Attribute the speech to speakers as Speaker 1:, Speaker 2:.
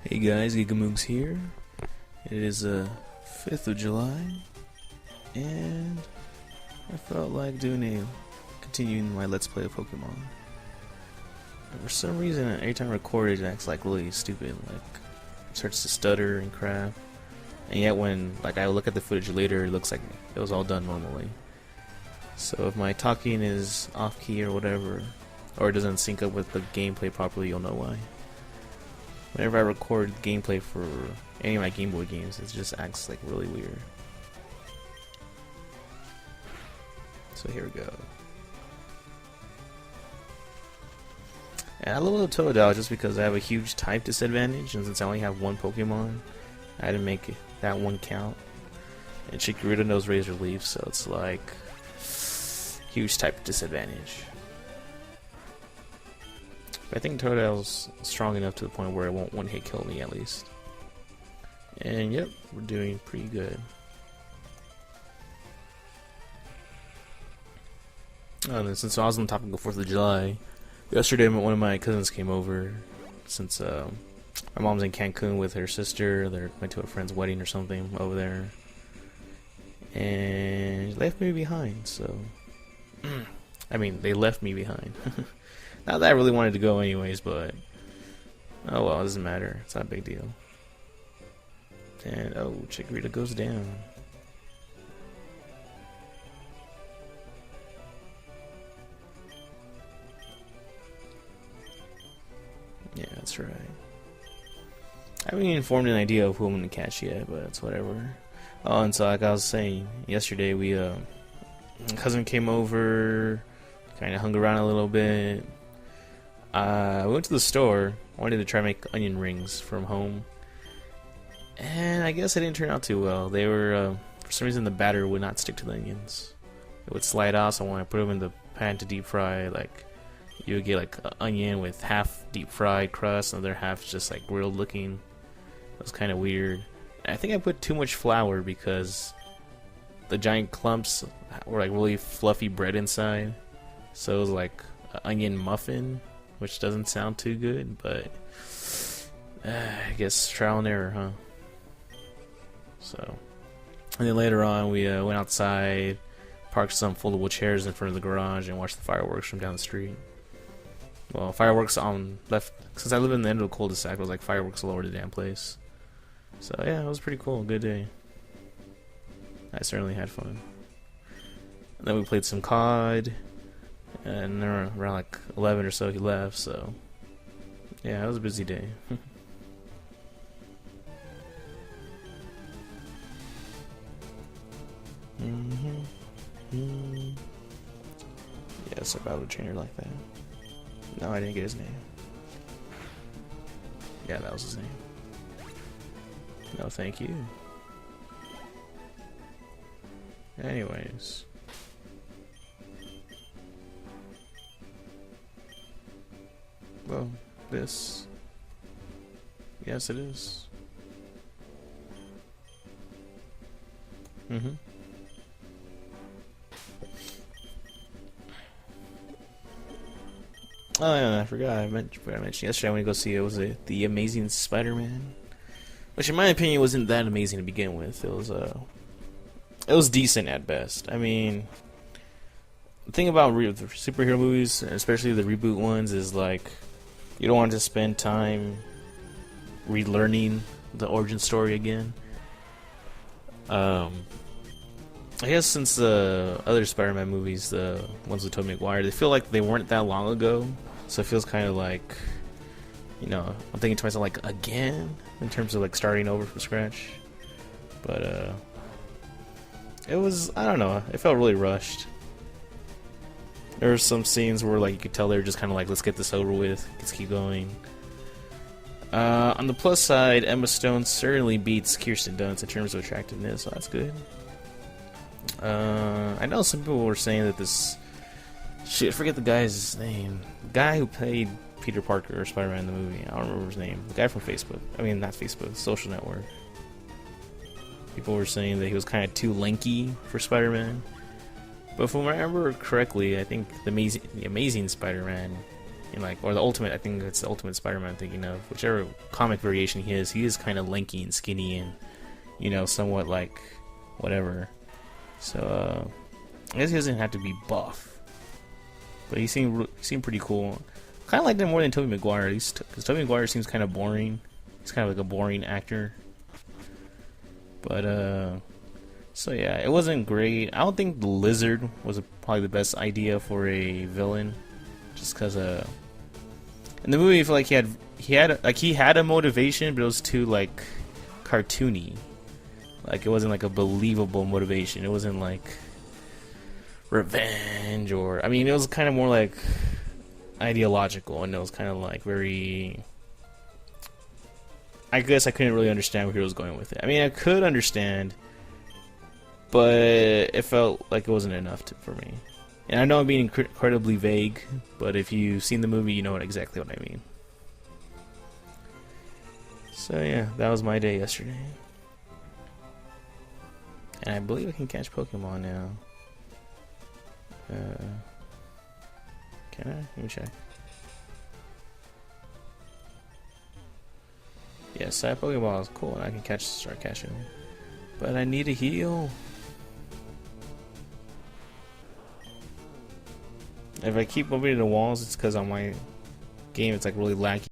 Speaker 1: Hey guys, Gigamoogs here. It is 5th of July, and I felt like continuing my Let's Play of Pokemon. And for some reason, every time I record it acts like really stupid, like it starts to stutter and crap. And yet when I look at the footage later, it looks like it was all done normally. So if my talking is off key or whatever, or it doesn't sync up with the gameplay properly, you'll know why. Whenever I record gameplay for any of my Game Boy games, it just acts like really weird. So here we go. And I love the Totodile just because I have a huge type disadvantage, and since I only have one Pokemon, I had to make that one count. And Chikorita knows Razor Leaf, so it's like huge type disadvantage. I think Totodile's strong enough to the point where it won't one-hit kill me at least. And yep, we're doing pretty good. And then since I was on the topic of 4th of July, yesterday one of my cousins came over. Since my mom's in Cancun with her sister, they went to a friend's wedding or something over there. And left me behind, so... I mean, they left me behind. Not that I really wanted to go anyways, but oh well, it doesn't matter. It's not a big deal. And oh, Chikorita goes down. Yeah, that's right. I haven't even formed an idea of who I'm gonna catch yet, but it's whatever. Oh, and so like I was saying yesterday, my cousin came over, kind of hung around a little bit. I went to the store. I wanted to try to make onion rings from home, and I guess it didn't turn out too well. They were, for some reason, the batter would not stick to the onions. It would slide off, so when I put them in the pan to deep fry, like, you would get like an onion with half deep fried crust, and the other half just like grilled looking. It was kind of weird. I think I put too much flour because the giant clumps were like really fluffy bread inside, so it was like an onion muffin, which doesn't sound too good, but I guess trial and error, huh? So, and then later on we went outside, parked some foldable chairs in front of the garage, and watched the fireworks from down the street. Well, fireworks on left, since I live in the end of the cul-de-sac, it was like fireworks all over the damn place. So yeah, it was pretty cool, good day. I certainly had fun. And then we played some COD. And around like 11 or so he left, so yeah, it was a busy day. Yes, I battled a trainer like that. No, I didn't get his name. Yeah, that was his name. No, thank you. Anyways. Well, this... Yes, it is. Oh yeah, I forgot. I mentioned yesterday I went to go see The Amazing Spider-Man, which in my opinion wasn't that amazing to begin with. It was decent at best. I mean, the thing about the superhero movies, especially the reboot ones, is like you don't want to spend time relearning the origin story again. I guess since the other Spider-Man movies, the ones with Tobey Maguire, they feel like they weren't that long ago, so it feels kind of like, you know, I'm thinking to myself, like, again? In terms of, like, starting over from scratch. But, it was, I don't know, it felt really rushed. There were some scenes where, like, you could tell they were just kind of like, let's get this over with, let's keep going. On the plus side, Emma Stone certainly beats Kirsten Dunst in terms of attractiveness, so that's good. I know some people were saying that this... Shit, I forget the guy's name. The guy who played Peter Parker or Spider-Man in the movie. I don't remember his name. The guy from Facebook. I mean, not Facebook, Social Network. People were saying that he was kind of too lanky for Spider-Man. But if I remember correctly, I think the Amazing Spider-Man And like, or the ultimate, I think it's the ultimate Spider-Man I'm thinking of. Whichever comic variation he is kind of lanky and skinny and, you know, somewhat like whatever. So I guess he doesn't have to be buff, but he seemed pretty cool. Kind of like them more than Tobey Maguire, at least, because Tobey Maguire seems kind of boring. He's kind of like a boring actor. But so yeah, it wasn't great. I don't think the lizard was probably the best idea for a villain, just because in the movie I feel like he had a motivation, but it was too like cartoony. Like it wasn't like a believable motivation. It wasn't like revenge or, I mean, it was kind of more like ideological, and it was kind of like very, I guess I couldn't really understand where he was going with it. I mean, I could understand, but it felt like it wasn't enough for me. And I know I'm being incredibly vague, but if you've seen the movie, you know exactly what I mean. So yeah, that was my day yesterday. And I believe I can catch Pokemon now. Can I? Let me check. Yes, that Pokeball is cool, and I can start catching them. But I need a heal. If I keep moving the walls, it's because on my game it's like really laggy.